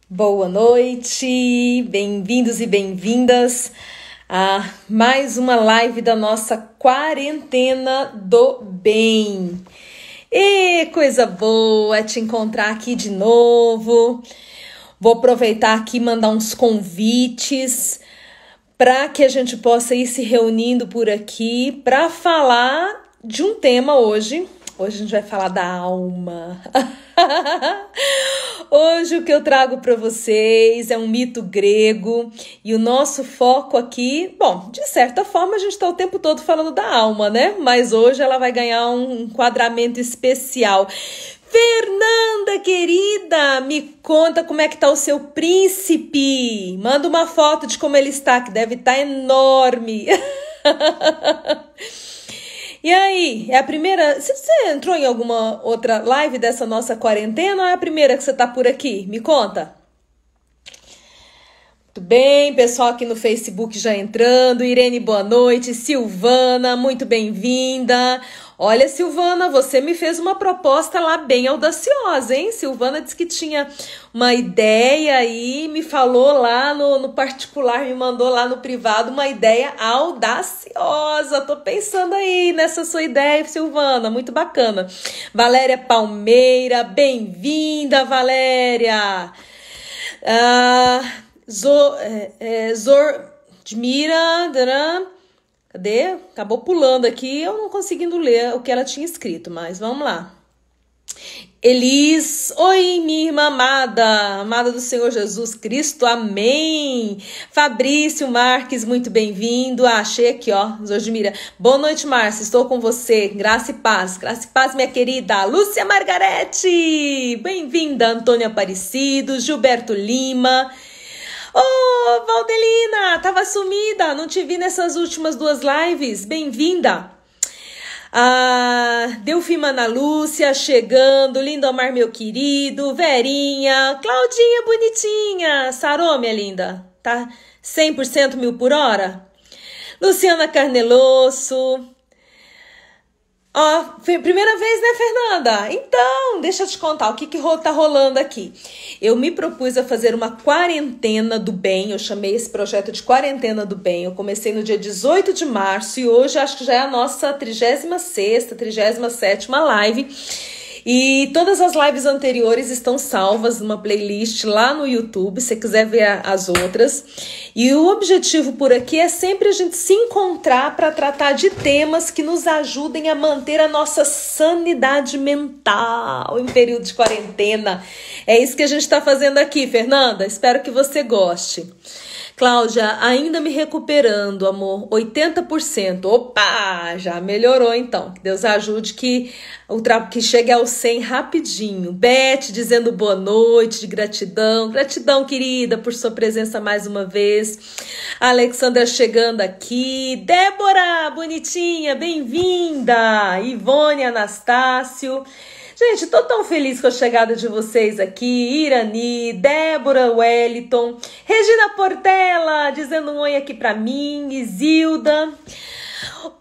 Boa noite, bem-vindos e bem-vindas a mais uma live da nossa quarentena do bem. E coisa boa te encontrar aqui de novo. Vou aproveitar aqui e mandar uns convites para que a gente possa ir se reunindo por aqui para falar de um tema hoje. Hoje a gente vai falar da alma. Hoje o que eu trago para vocês é um mito grego e o nosso foco aqui, bom, de certa forma a gente está o tempo todo falando da alma, né? Mas hoje ela vai ganhar um enquadramento especial. Fernanda, querida, me conta como é que tá o seu príncipe. Manda uma foto de como ele está, que deve estar enorme. E aí, é a primeira... Você entrou em alguma outra live dessa nossa quarentena ou é a primeira que você tá por aqui? Me conta. Muito bem, pessoal aqui no Facebook já entrando. Irene, boa noite. Silvana, muito bem-vinda. Olha, Silvana, você me fez uma proposta lá bem audaciosa, hein? Silvana disse que tinha uma ideia aí, me falou lá no particular, me mandou lá no privado uma ideia audaciosa. Tô pensando aí nessa sua ideia, Silvana, muito bacana. Valéria Palmeira, bem-vinda, Valéria. Zordmira, cadê? Acabou pulando aqui, eu não conseguindo ler o que ela tinha escrito, mas vamos lá. Elis, oi, minha irmã amada do Senhor Jesus Cristo, amém. Fabrício Marques, muito bem-vindo. Achei aqui, ó, Zordmira. Boa noite, Márcia, estou com você. Graça e paz, minha querida. Lúcia Margarete, bem-vinda. Antônio Aparecido, Gilberto Lima. Ô, Valdelina, tava sumida, não te vi nessas últimas duas lives, bem-vinda. Delfima Ana Lúcia, chegando, Lindomar, meu querido, Verinha, Claudinha, bonitinha, sarou, minha linda, tá 100% 1000 por hora? Luciana Carnelosso. Ó, primeira vez, né, Fernanda? Então, deixa eu te contar o que tá rolando aqui. Eu me propus a fazer uma quarentena do bem, eu chamei esse projeto de quarentena do bem. Eu comecei no dia 18 de março e hoje acho que já é a nossa 36ª, 37ª live. E todas as lives anteriores estão salvas numa playlist lá no YouTube, se você quiser ver as outras. E o objetivo por aqui é sempre a gente se encontrar para tratar de temas que nos ajudem a manter a nossa sanidade mental em período de quarentena. É isso que a gente está fazendo aqui, Fernanda. Espero que você goste. Cláudia, ainda me recuperando, amor, 80%. Opa, já melhorou então. Que Deus ajude que chegue ao 100 rapidinho. Beth dizendo boa noite, de gratidão. Gratidão, querida, por sua presença mais uma vez. A Alexandra chegando aqui. Débora, bonitinha, bem-vinda. Ivone, Anastácio. Gente, tô tão feliz com a chegada de vocês aqui. Irani, Débora, Wellington, Regina Portela, dizendo um oi aqui pra mim, Isilda.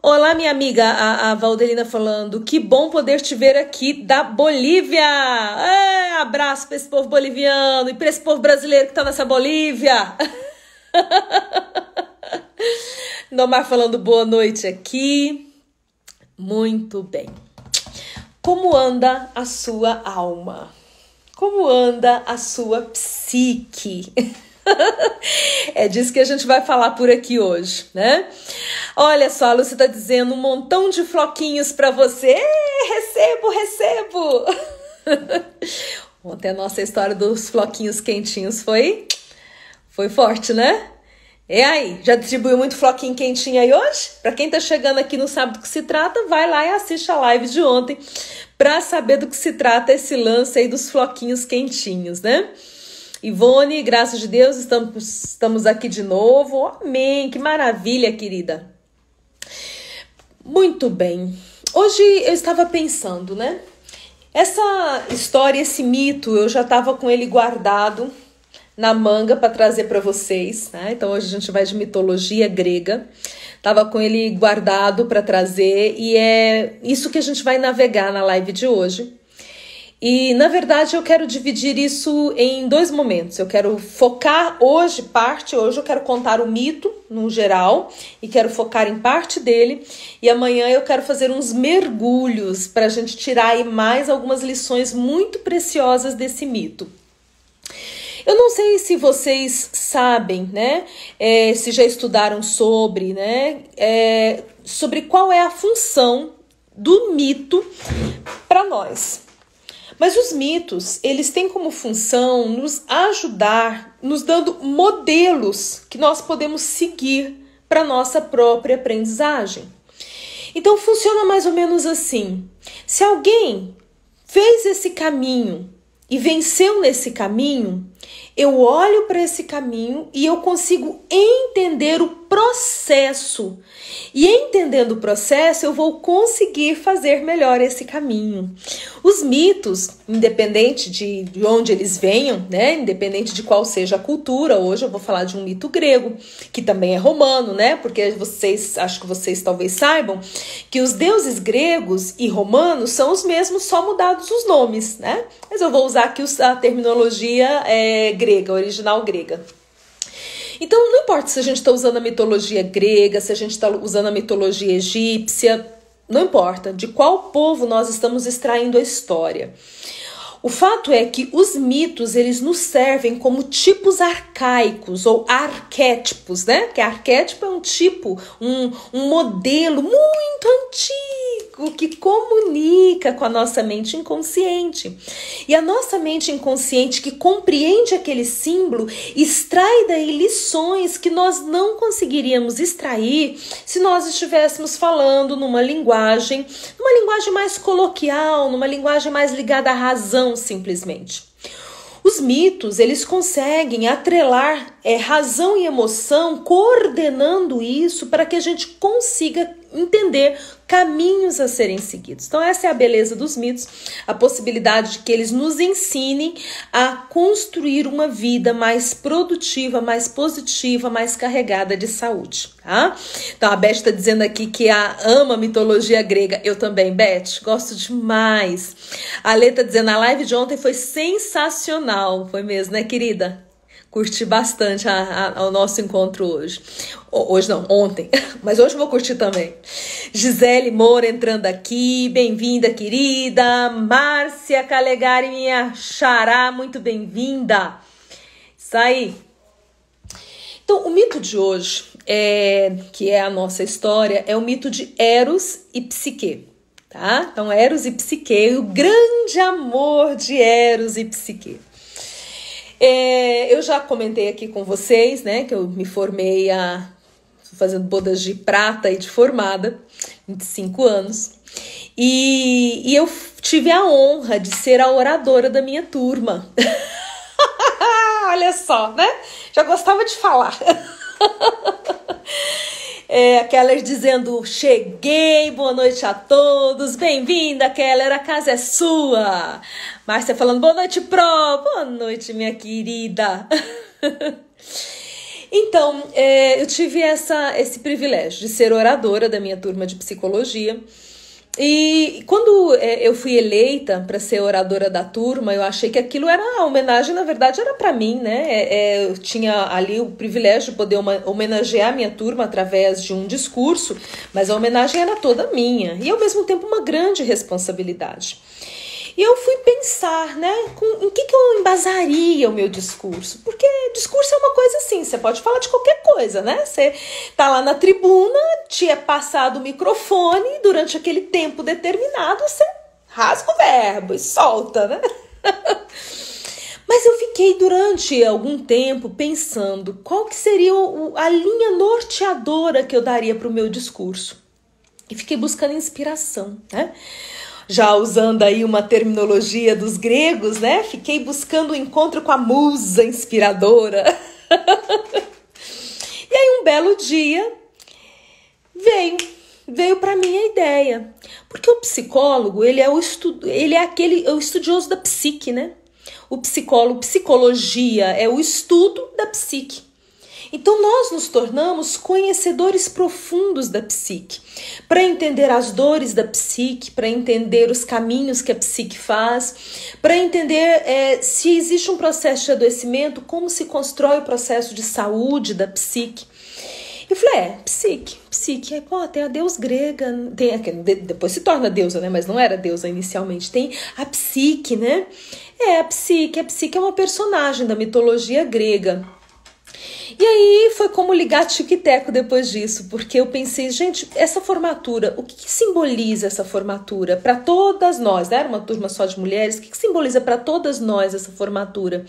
Olá, minha amiga, a Valdelina falando, que bom poder te ver aqui da Bolívia. Abraço pra esse povo boliviano e pra esse povo brasileiro que tá nessa Bolívia. Nomar falando boa noite aqui. Muito bem. Como anda a sua alma? Como anda a sua psique? É disso que a gente vai falar por aqui hoje, né? Olha só, a Lúcia está dizendo um montão de floquinhos para você. Recebo! Ontem a nossa história dos floquinhos quentinhos foi forte, né? E aí, já distribuiu muito floquinho quentinho aí hoje? Pra quem tá chegando aqui e não sabe do que se trata, vai lá e assiste a live de ontem pra saber do que se trata esse lance aí dos floquinhos quentinhos, né? Ivone, graças a Deus, estamos aqui de novo. Amém, que maravilha, querida. Muito bem. Hoje eu estava pensando, né? Essa história, esse mito, eu já estava com ele guardado na manga para trazer para vocês, né? Então hoje a gente vai de mitologia grega. Tava com ele guardado para trazer e é isso que a gente vai navegar na live de hoje. E, na verdade, eu quero dividir isso em 2 momentos. Eu quero focar hoje eu quero contar o mito, no geral, e quero focar em parte dele. E amanhã eu quero fazer uns mergulhos para a gente tirar aí mais algumas lições muito preciosas desse mito. Eu não sei se vocês sabem, né, se já estudaram sobre, né, sobre qual é a função do mito para nós. Mas os mitos, eles têm como função nos ajudar, nos dando modelos que nós podemos seguir para nossa própria aprendizagem. Então funciona mais ou menos assim. Se alguém fez esse caminho e venceu nesse caminho, eu olho para esse caminho e eu consigo entender o processo. E entendendo o processo, eu vou conseguir fazer melhor esse caminho. Os mitos, independente de onde eles venham, né? Independente de qual seja a cultura, hoje eu vou falar de um mito grego, que também é romano, né? Porque acho que vocês talvez saibam que os deuses gregos e romanos são os mesmos, só mudados os nomes, né? Mas eu vou usar aqui a terminologia grega, original grega. Então, não importa se a gente está usando a mitologia grega, se a gente está usando a mitologia egípcia, não importa de qual povo nós estamos extraindo a história. O fato é que os mitos, eles nos servem como tipos arcaicos ou arquétipos, né? Que arquétipo é um tipo, um modelo muito antigo que comunica com a nossa mente inconsciente. E a nossa mente inconsciente que compreende aquele símbolo extrai daí lições que nós não conseguiríamos extrair se nós estivéssemos falando numa linguagem mais coloquial, numa linguagem mais ligada à razão, simplesmente. Os mitos, eles conseguem atrelar razão e emoção, coordenando isso para que a gente consiga entender caminhos a serem seguidos. Então essa é a beleza dos mitos, a possibilidade de que eles nos ensinem a construir uma vida mais produtiva, mais positiva, mais carregada de saúde, tá? Então a Beth está dizendo aqui que ama a mitologia grega. Eu também, Beth, gosto demais. A Lê está dizendo, a live de ontem foi sensacional. Foi mesmo, né, querida? Curti bastante o nosso encontro hoje. Hoje não, ontem. Mas hoje eu vou curtir também. Gisele Moura entrando aqui. Bem-vinda, querida. Márcia Calegari, minha xará. Muito bem-vinda. Isso aí. Então, o mito de hoje, que é a nossa história, é o mito de Eros e Psique. Tá? Então, Eros e Psique, o grande amor de Eros e Psique. Eu já comentei aqui com vocês, né, que eu me formei fazendo bodas de prata e de formada, 25 anos, e eu tive a honra de ser a oradora da minha turma. Olha só, né? Já gostava de falar. Keller dizendo, cheguei, boa noite a todos, bem-vinda, Keller, a casa é sua. Márcia falando, boa noite, boa noite, minha querida. Então, eu tive esse privilégio de ser oradora da minha turma de psicologia. E quando eu fui eleita para ser oradora da turma, eu achei que aquilo era a homenagem, na verdade era para mim, né? Eu tinha ali o privilégio de poder homenagear a minha turma através de um discurso, mas a homenagem era toda minha e ao mesmo tempo uma grande responsabilidade. E eu fui pensar, né, em que eu embasaria o meu discurso. Porque discurso é uma coisa assim, você pode falar de qualquer coisa, né? Você tá lá na tribuna, te é passado o microfone, e durante aquele tempo determinado, você rasga o verbo e solta, né? Mas eu fiquei durante algum tempo pensando qual que seria a linha norteadora que eu daria para o meu discurso. E fiquei buscando inspiração, né? Já usando aí uma terminologia dos gregos, né? Fiquei buscando o encontro com a musa inspiradora. E aí um belo dia veio para mim a ideia. Porque o psicólogo, ele é o estudioso da psique, né? O psicólogo, psicologia é o estudo da psique. Então nós nos tornamos conhecedores profundos da psique, para entender as dores da psique, para entender os caminhos que a psique faz, para entender se existe um processo de adoecimento, como se constrói o processo de saúde da psique. Eu falei, psique, tem a deusa grega, depois se torna deusa, né? Mas não era deusa inicialmente, tem a psique, né? A psique é uma personagem da mitologia grega. E aí foi como ligar tic-teco depois disso, porque eu pensei, gente, essa formatura, o que simboliza essa formatura para todas nós? Era uma turma só de mulheres, o que simboliza para todas nós essa formatura?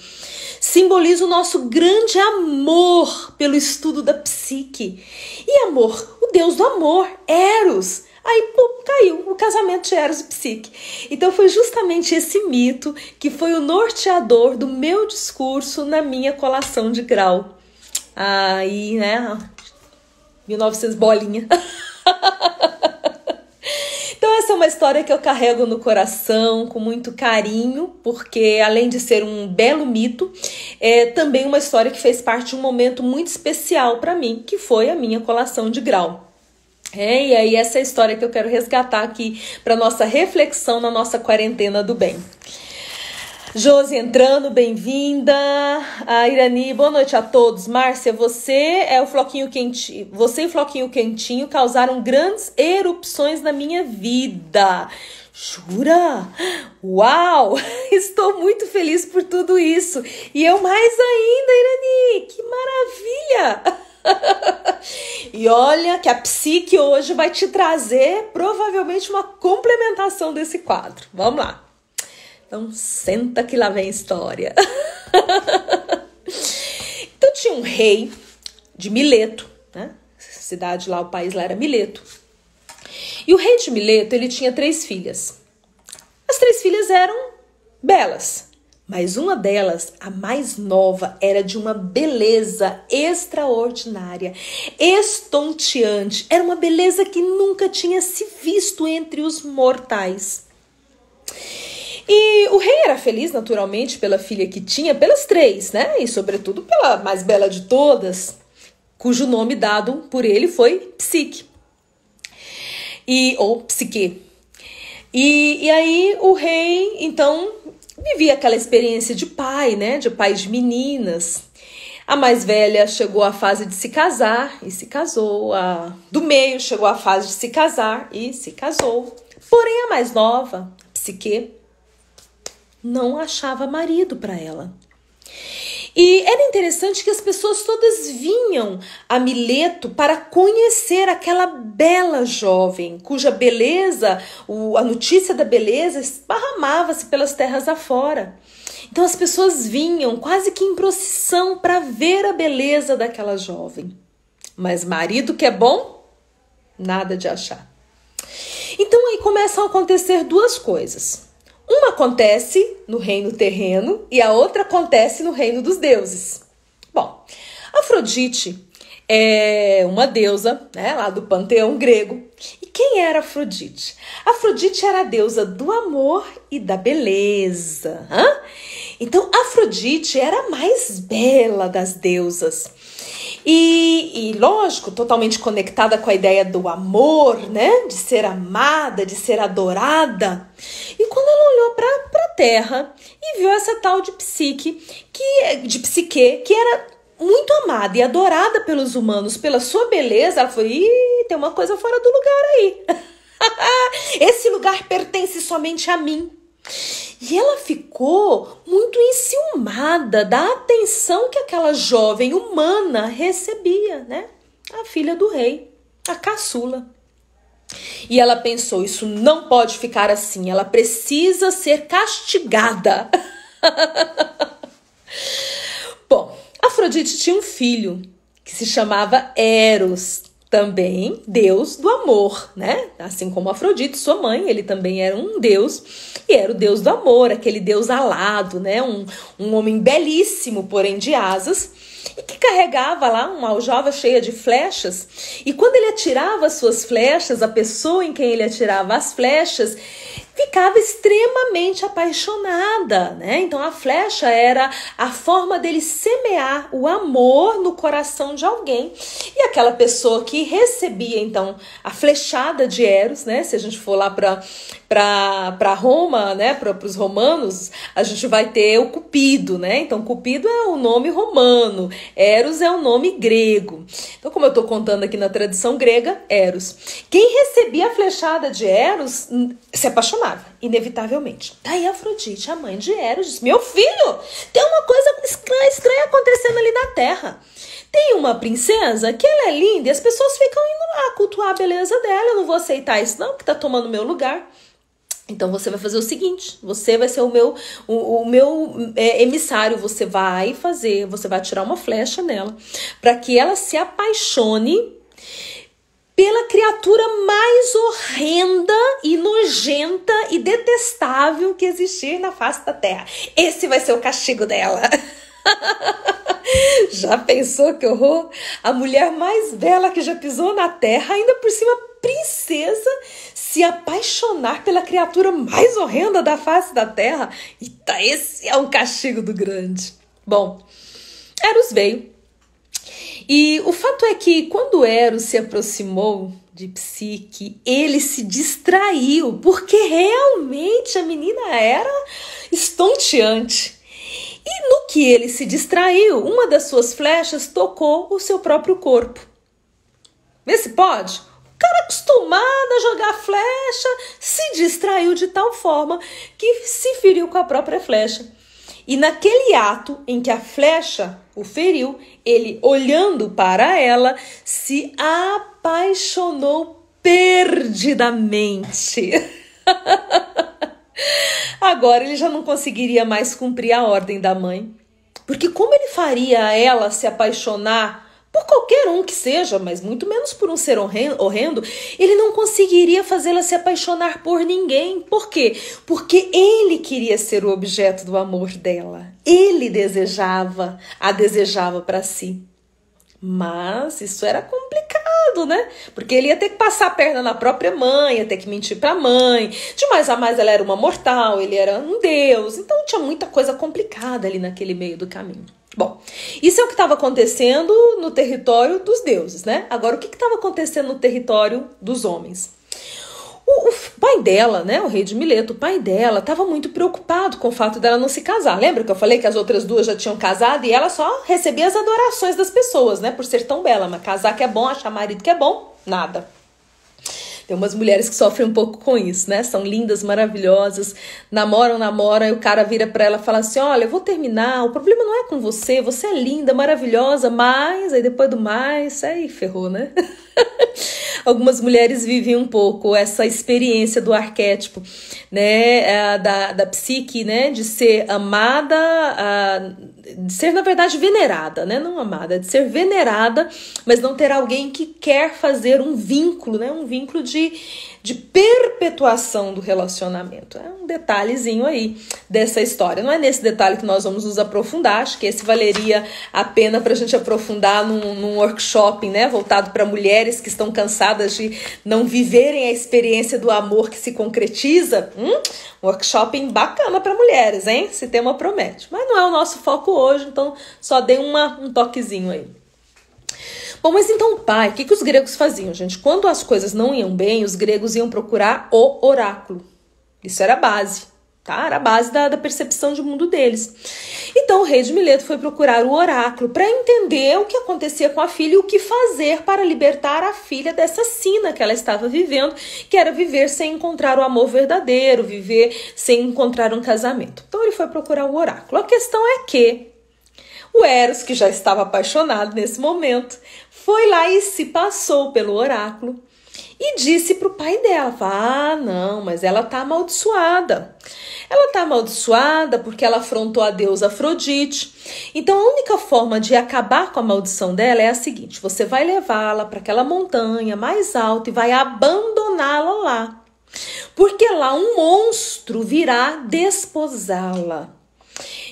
Simboliza o nosso grande amor pelo estudo da psique. E amor, o deus do amor, Eros. Aí, caiu o casamento de Eros e Psique. Então foi justamente esse mito que foi o norteador do meu discurso na minha colação de grau. Aí, né, 1900 bolinha. Então essa é uma história que eu carrego no coração com muito carinho, porque além de ser um belo mito, é também uma história que fez parte de um momento muito especial para mim, que foi a minha colação de grau. E aí essa é a história que eu quero resgatar aqui para nossa reflexão na nossa quarentena do bem. Josi entrando, bem-vinda. A Irani, boa noite a todos. Márcia, você e o Floquinho Quentinho causaram grandes erupções na minha vida. Jura? Uau! Estou muito feliz por tudo isso. E eu mais ainda, Irani. Que maravilha! E olha que a psique hoje vai te trazer provavelmente uma complementação desse quadro. Vamos lá. Então, senta que lá vem a história. Então, tinha um rei de Mileto, né? Cidade lá, o país lá era Mileto. E o rei de Mileto, ele tinha 3 filhas. As 3 filhas eram belas, mas uma delas, a mais nova, era de uma beleza extraordinária, estonteante. Era uma beleza que nunca tinha se visto entre os mortais. E o rei era feliz, naturalmente, pela filha que tinha, pelas 3, né? E, sobretudo, pela mais bela de todas, cujo nome dado por ele foi Psique. Ou Psique. E aí o rei, então, vivia aquela experiência de pai, né? De pai de meninas. A mais velha chegou à fase de se casar e se casou. A do meio chegou à fase de se casar e se casou. Porém, a mais nova, Psique, não achava marido para ela. E era interessante que as pessoas todas vinham a Mileto para conhecer aquela bela jovem, cuja beleza, a notícia da beleza esparramava-se pelas terras afora. Então as pessoas vinham quase que em procissão para ver a beleza daquela jovem. Mas marido que é bom, nada de achar. Então aí começam a acontecer 2 coisas. Uma acontece no reino terreno e a outra acontece no reino dos deuses. Bom, Afrodite é uma deusa, né, lá do panteão grego. E quem era Afrodite? Afrodite era a deusa do amor e da beleza. Então, Afrodite era a mais bela das deusas. E lógico, totalmente conectada com a ideia do amor, né? De ser amada, de ser adorada. E quando ela olhou para a terra e viu essa tal de Psique, que era muito amada e adorada pelos humanos, pela sua beleza, ela falou, tem uma coisa fora do lugar aí. Esse lugar pertence somente a mim. E ela ficou muito enciumada da atenção que aquela jovem humana recebia, né? A filha do rei, a caçula. E ela pensou, isso não pode ficar assim, ela precisa ser castigada. Bom, Afrodite tinha um filho que se chamava Eros, também deus do amor, né? Assim como Afrodite, sua mãe, ele também era um deus, e era o deus do amor, aquele deus alado, né? Um homem belíssimo, porém de asas. e que carregava lá uma aljava cheia de flechas. E quando ele atirava as suas flechas, a pessoa em quem ele atirava as flechas ficava extremamente apaixonada, né? Então a flecha era a forma dele semear o amor no coração de alguém. E aquela pessoa que recebia então a flechada de Eros, né? Se a gente for lá para Roma, né? Para os romanos, a gente vai ter o Cupido, né? Então Cupido é o nome romano, Eros é o nome grego. Então, como eu estou contando aqui na tradição grega, Eros. Quem recebia a flechada de Eros se apaixonava, inevitavelmente. Daí Afrodite, a mãe de Eros, disse: meu filho, tem uma coisa estranha acontecendo ali na terra. Tem uma princesa que ela é linda e as pessoas ficam indo lá cultuar a beleza dela. Eu não vou aceitar isso não, que tá tomando meu lugar. Então você vai fazer o seguinte: você vai ser o meu emissário. Você vai tirar uma flecha nela para que ela se apaixone pela criatura mais horrenda e nojenta e detestável que existir na face da terra. Esse vai ser o castigo dela. Já pensou que horror? A mulher mais bela que já pisou na terra, ainda por cima princesa, se apaixonar pela criatura mais horrenda da face da terra? Eita, esse é um castigo do grande. Bom, Eros veio. E o fato é que quando Eros se aproximou de Psique, ele se distraiu, porque realmente a menina era estonteante. E no que ele se distraiu, uma das suas flechas tocou o seu próprio corpo. Vê se pode? O cara acostumado a jogar flecha se distraiu de tal forma que se feriu com a própria flecha. E naquele ato em que a flecha o feriu, ele, olhando para ela, se apaixonou perdidamente. Agora ele já não conseguiria mais cumprir a ordem da mãe. Porque como ele faria ela se apaixonar por qualquer um que seja, mas muito menos por um ser horrendo, ele não conseguiria fazê-la se apaixonar por ninguém. Por quê? Porque ele queria ser o objeto do amor dela. Ele a desejava para si. Mas isso era complicado, né? Porque ele ia ter que passar a perna na própria mãe, ia ter que mentir para a mãe. De mais a mais, ela era uma mortal, ele era um deus. Então tinha muita coisa complicada ali naquele meio do caminho. Bom, isso é o que estava acontecendo no território dos deuses, né? Agora, o que estava acontecendo no território dos homens? O pai dela, né, o rei de Mileto, o pai dela, estava muito preocupado com o fato dela não se casar. Lembra que eu falei que as outras duas já tinham casado e ela só recebia as adorações das pessoas, né, por ser tão bela. Mas casar que é bom, achar marido que é bom, nada. Tem umas mulheres que sofrem um pouco com isso, né? São lindas, maravilhosas, namoram, e o cara vira pra ela e fala assim: olha, eu vou terminar, o problema não é com você, você é linda, maravilhosa, mas, aí depois do mais, aí ferrou, né? Algumas mulheres vivem um pouco essa experiência do arquétipo, né, da psique, né, de ser amada, de ser, na verdade, venerada, né, não amada, de ser venerada, mas não ter alguém que quer fazer um vínculo, né, um vínculo de perpetuação do relacionamento. É um detalhezinho aí dessa história. Não é nesse detalhe que nós vamos nos aprofundar, acho que esse valeria a pena para a gente aprofundar num workshop, né, voltado para mulheres que estão cansadas de não viverem a experiência do amor que se concretiza. Um workshop bacana para mulheres, hein? Esse tema promete. Mas não é o nosso foco hoje, então só dei um toquezinho aí. Bom, mas então o pai, o que os gregos faziam, gente? Quando as coisas não iam bem, os gregos iam procurar o oráculo. Isso era a base, tá? Era a base da percepção de mundo deles. Então o rei de Mileto foi procurar o oráculo para entender o que acontecia com a filha e o que fazer para libertar a filha dessa sina que ela estava vivendo, que era viver sem encontrar o amor verdadeiro, viver sem encontrar um casamento. Então ele foi procurar o oráculo. A questão é que o Eros, que já estava apaixonado nesse momento, foi lá e se passou pelo oráculo e disse para o pai dela: não, mas ela está amaldiçoada. Ela está amaldiçoada porque ela afrontou a deusa Afrodite. Então a única forma de acabar com a maldição dela é a seguinte: você vai levá-la para aquela montanha mais alta e vai abandoná-la lá. Porque lá um monstro virá desposá-la.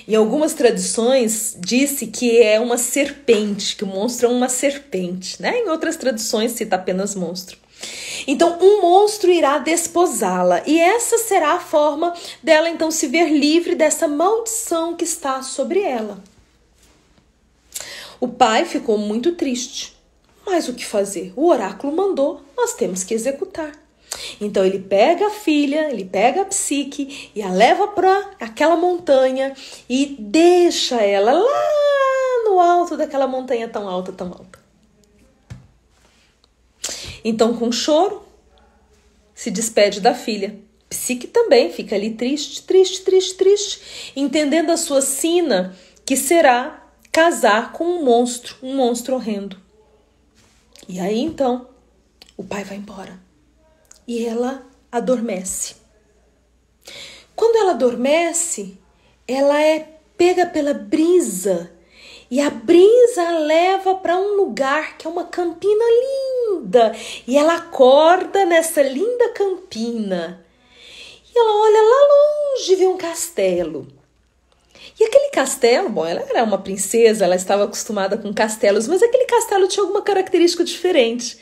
Em algumas tradições disse que é uma serpente, que o monstro é uma serpente, né? Em outras tradições cita apenas monstro. Então, um monstro irá desposá-la, e essa será a forma dela então se ver livre dessa maldição que está sobre ela. O pai ficou muito triste, mas o que fazer? O oráculo mandou, nós temos que executar. Então ele pega a filha, ele pega a Psique e a leva para aquela montanha e deixa ela lá no alto daquela montanha tão alta, tão alta. Então, com choro, se despede da filha. Psique também fica ali triste, entendendo a sua sina, que será casar com um monstro horrendo. E aí, então, o pai vai embora. E ela adormece. Quando ela adormece, ela é pega pela brisa. E a brisa leva para um lugar que é uma campina linda. E ela acorda nessa linda campina. E ela olha lá longe e vê um castelo. E aquele castelo, bom, ela era uma princesa, ela estava acostumada com castelos, mas aquele castelo tinha alguma característica diferente.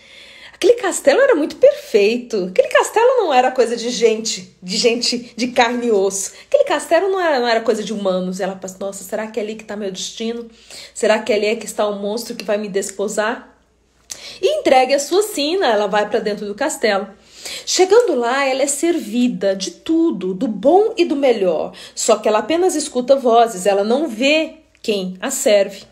Aquele castelo era muito perfeito. Aquele castelo não era coisa de gente de carne e osso. Aquele castelo não era coisa de humanos. Ela pensa, nossa, será que é ali que está meu destino? Será que ali é que está o monstro que vai me desposar? E entregue a sua sina, ela vai para dentro do castelo. Chegando lá, ela é servida de tudo, do bom e do melhor. Só que ela apenas escuta vozes, ela não vê quem a serve.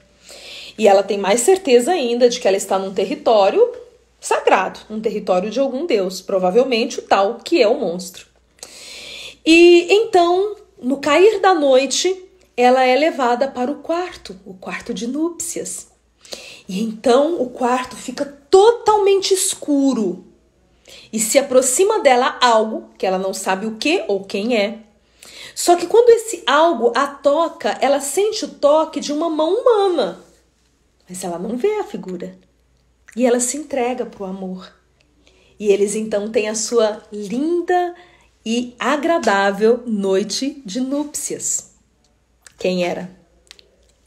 E ela tem mais certeza ainda de que ela está num território sagrado, um território de algum deus, provavelmente o tal que é o monstro. E então, no cair da noite, ela é levada para o quarto de núpcias. E então o quarto fica totalmente escuro e se aproxima dela algo, que ela não sabe o que ou quem é. Só que quando esse algo a toca, ela sente o toque de uma mão humana, mas ela não vê a figura. E ela se entrega para o amor. E eles então têm a sua linda e agradável noite de núpcias. Quem era?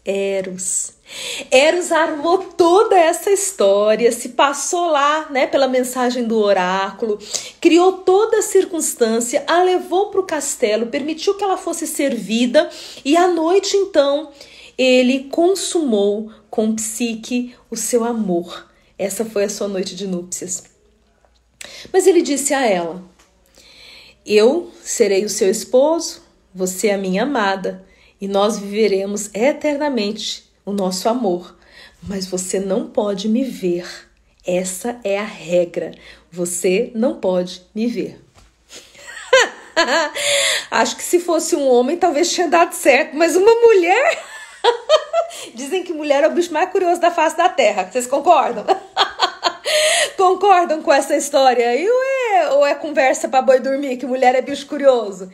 Eros. Eros armou toda essa história, se passou lá, né, pela mensagem do oráculo, criou toda a circunstância, a levou para o castelo, permitiu que ela fosse servida e à noite então ele consumou com Psique o seu amor. Essa foi a sua noite de núpcias. Mas ele disse a ela: eu serei o seu esposo, você é a minha amada, e nós viveremos eternamente o nosso amor. Mas você não pode me ver. Essa é a regra. Você não pode me ver. Acho que se fosse um homem, talvez tinha dado certo, mas uma mulher... Dizem que mulher é o bicho mais curioso da face da terra. Vocês concordam? Concordam com essa história aí? Ou é conversa pra boi dormir, que mulher é bicho curioso?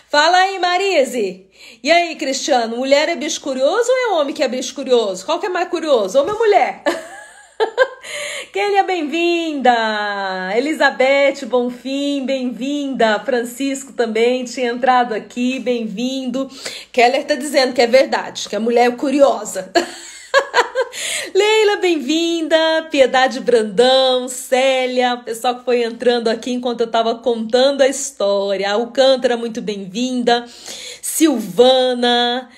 Fala aí, Marise. E aí, Cristiano? Mulher é bicho curioso ou é homem que é bicho curioso? Qual que é mais curioso? Homem ou mulher? Kélia, bem-vinda. Elizabeth Bonfim, bem-vinda. Francisco também tinha entrado aqui, bem-vindo. Keller tá dizendo que é verdade, que a mulher é curiosa. Leila, bem-vinda. Piedade Brandão, Célia, pessoal que foi entrando aqui enquanto eu estava contando a história. Alcântara, muito bem-vinda. Silvana,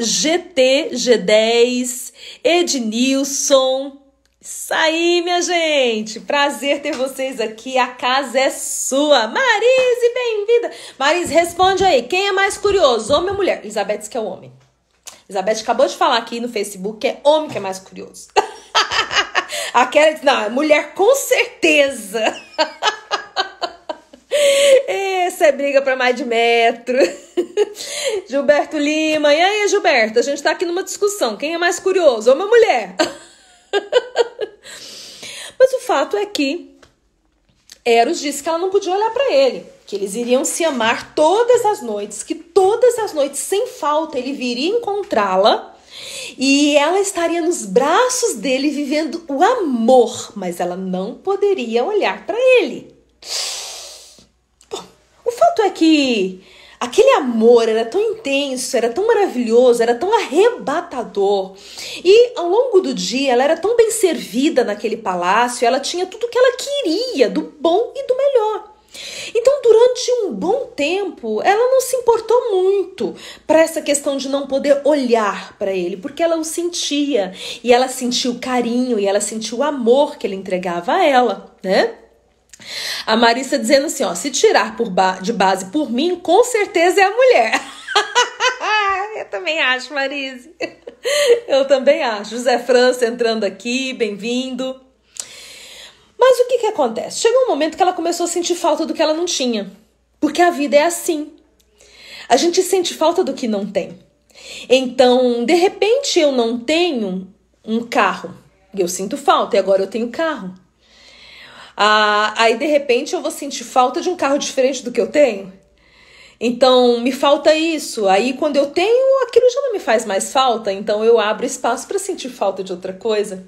GT, G10, Ednilson. Isso aí, minha gente. Prazer ter vocês aqui. A casa é sua. Marise, bem-vinda. Marise, responde aí. Quem é mais curioso, homem ou mulher? Elizabeth disse que é o homem. Elizabeth acabou de falar aqui no Facebook que é homem que é mais curioso. A Kelly disse, não, é mulher com certeza. Essa é briga pra mais de metro. Gilberto Lima. E aí, Gilberto? A gente tá aqui numa discussão. Quem é mais curioso, homem ou mulher? Mas o fato é que Eros disse que ela não podia olhar para ele, que eles iriam se amar todas as noites, que todas as noites, sem falta, ele viria encontrá-la e ela estaria nos braços dele vivendo o amor, mas ela não poderia olhar para ele. Bom, o fato é que Aquele amor era tão intenso, era tão maravilhoso, era tão arrebatador. E ao longo do dia ela era tão bem servida naquele palácio, ela tinha tudo o que ela queria, do bom e do melhor. Então, durante um bom tempo, ela não se importou muito para essa questão de não poder olhar para ele, porque ela o sentia, e ela sentiu o carinho, e ela sentiu o amor que ele entregava a ela, né? A Marissa dizendo assim, ó, se tirar de base por mim, com certeza é a mulher. Eu também acho, Marise. Eu também acho. José França entrando aqui, bem-vindo. Mas o que acontece? Chegou um momento que ela começou a sentir falta do que ela não tinha. Porque a vida é assim. A gente sente falta do que não tem. Então, de repente, eu não tenho um carro. E eu sinto falta, e agora eu tenho carro. Aí, de repente, eu vou sentir falta de um carro diferente do que eu tenho. Então, me falta isso. Aí, quando eu tenho, aquilo já não me faz mais falta. Então, eu abro espaço para sentir falta de outra coisa.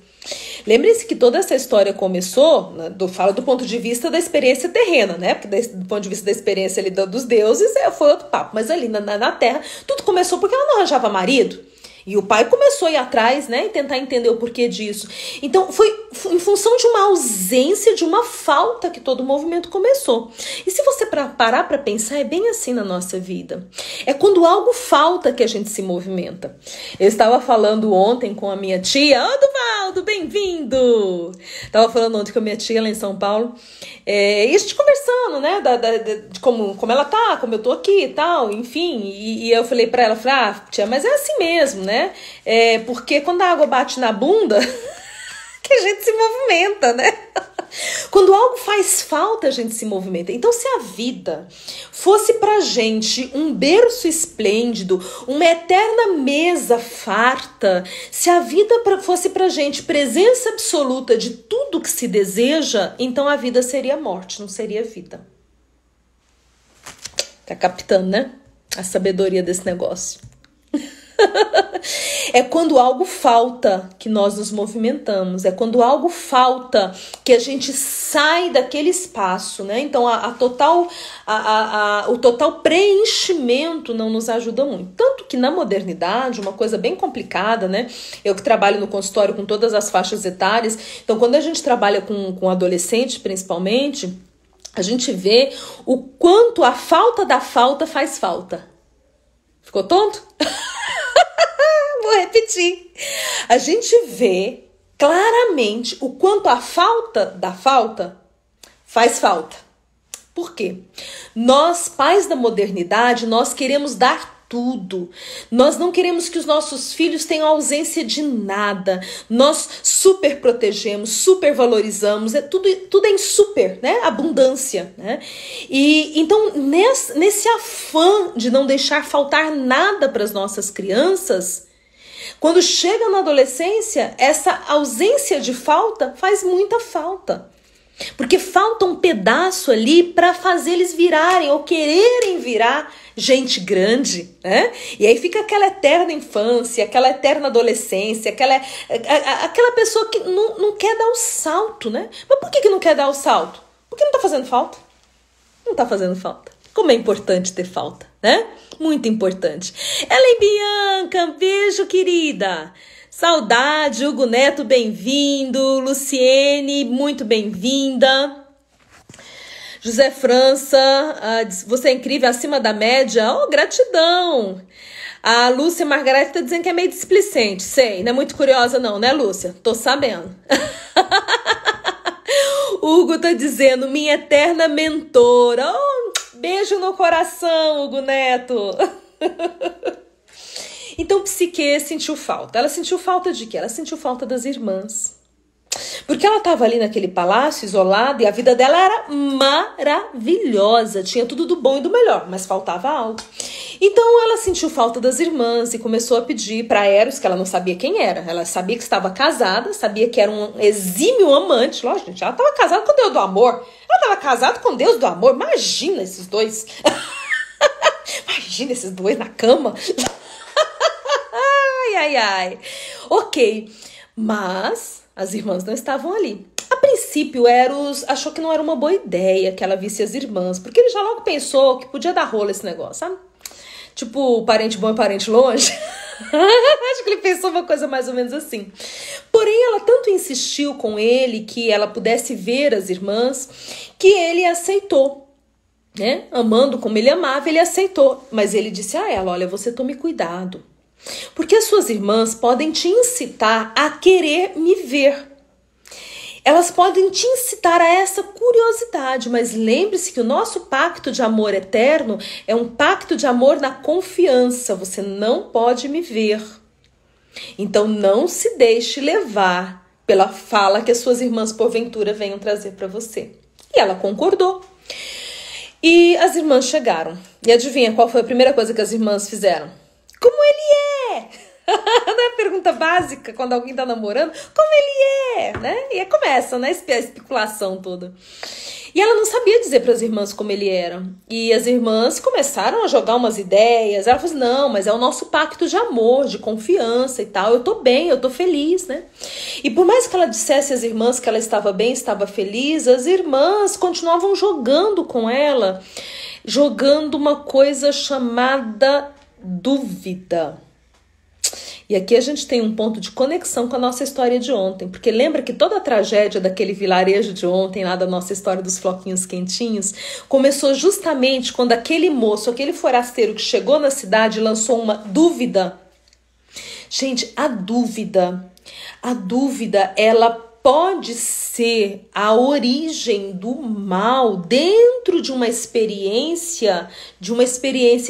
Lembre-se que toda essa história começou, né, falo do ponto de vista da experiência terrena, né? Porque do ponto de vista da experiência ali dos deuses, foi outro papo. Mas ali na Terra, tudo começou porque ela não arranjava marido. E o pai começou a ir atrás, né, e tentar entender o porquê disso. Então, foi em função de uma ausência, de uma falta que todo o movimento começou. E se você parar para pensar, é bem assim na nossa vida. É quando algo falta que a gente se movimenta. Eu estava falando ontem com a minha tia. Ô, Duvaldo, bem-vindo! Estava falando ontem com a minha tia lá em São Paulo. E a gente conversando, né, de como ela tá, como eu tô aqui e tal, enfim. E eu falei pra ela, tia, mas é assim mesmo, né? Porque quando a água bate na bunda, que a gente se movimenta, né? Quando algo faz falta, a gente se movimenta. Então, se a vida fosse pra gente um berço esplêndido, uma eterna mesa farta, se a vida fosse pra gente presença absoluta de tudo que se deseja, então a vida seria morte, não seria vida. Tá captando, né? A sabedoria desse negócio. É quando algo falta que nós nos movimentamos, é quando algo falta que a gente sai daquele espaço, né? Então o total preenchimento não nos ajuda muito. Tanto que na modernidade, uma coisa bem complicada, né? Eu que trabalho no consultório com todas as faixas etárias, então quando a gente trabalha com adolescente principalmente, a gente vê o quanto a falta da falta faz falta. Ficou tonto? Vou repetir. A gente vê claramente o quanto a falta da falta faz falta. Por quê? Nós, pais da modernidade, nós queremos dar tudo. Nós não queremos que os nossos filhos tenham ausência de nada. Nós super protegemos, super valorizamos. Tudo é em super, né? Abundância, né? E então, nesse afã de não deixar faltar nada para as nossas crianças, quando chega na adolescência, essa ausência de falta faz muita falta. Porque falta um pedaço ali para fazer eles virarem ou quererem virar gente grande, né? E aí fica aquela eterna infância, aquela eterna adolescência, aquela pessoa que não quer dar o salto, né? Mas por que não quer dar o salto? Porque não tá fazendo falta. Não tá fazendo falta. Como é importante ter falta, né? Muito importante. Ellen Bianca, beijo, querida. Saudade, Hugo Neto, bem-vindo. Luciene, muito bem-vinda. José França, você é incrível, acima da média. Oh, gratidão. A Lúcia Margarete tá dizendo que é meio displicente. Sei, não é muito curiosa não, né, Lúcia? Tô sabendo. Hugo tá dizendo, minha eterna mentora. Oh, beijo no coração, Hugo Neto. Então, Psique sentiu falta. Ela sentiu falta de quê? Ela sentiu falta das irmãs. Porque ela estava ali naquele palácio, isolada, e a vida dela era maravilhosa. Tinha tudo do bom e do melhor, mas faltava algo. Então, ela sentiu falta das irmãs e começou a pedir para Eros, que ela não sabia quem era. Ela sabia que estava casada, sabia que era um exímio amante. Lógico, gente, ela estava casada com o Deus do amor. Ela estava casada com o Deus do amor. Imagina esses dois. Imagina esses dois na cama. Ai. Ok, mas as irmãs não estavam ali. A princípio, princípio, Eros achou que não era uma boa ideia que ela visse as irmãs, porque ele já logo pensou que podia dar rola esse negócio, sabe? Tipo, parente bom e parente longe. Acho que ele pensou uma coisa mais ou menos assim. Porém, ela tanto insistiu com ele que ela pudesse ver as irmãs, que ele aceitou, né? Amando como ele amava, ele aceitou. Mas ele disse a ela, olha, você tome cuidado, porque as suas irmãs podem te incitar a querer me ver. Elas podem te incitar a essa curiosidade, mas lembre-se que o nosso pacto de amor eterno é um pacto de amor na confiança. Você não pode me ver. Então não se deixe levar pela fala que as suas irmãs porventura venham trazer para você. E ela concordou. E as irmãs chegaram. E adivinha qual foi a primeira coisa que as irmãs fizeram? Como ele é? Não é a pergunta básica quando alguém tá namorando? Como ele é, né? E aí começa, né? A especulação toda. E ela não sabia dizer para as irmãs como ele era. E as irmãs começaram a jogar umas ideias. Ela falou assim, não, mas é o nosso pacto de amor, de confiança e tal. Eu tô bem, eu tô feliz, né? E por mais que ela dissesse às irmãs que ela estava bem, estava feliz, as irmãs continuavam jogando com ela, jogando uma coisa chamada dúvida. E aqui a gente tem um ponto de conexão com a nossa história de ontem, porque lembra que toda a tragédia daquele vilarejo de ontem, lá da nossa história dos floquinhos quentinhos, começou justamente quando aquele moço, aquele forasteiro que chegou na cidade lançou uma dúvida. Gente, a dúvida, ela pode ser a origem do mal dentro de uma experiência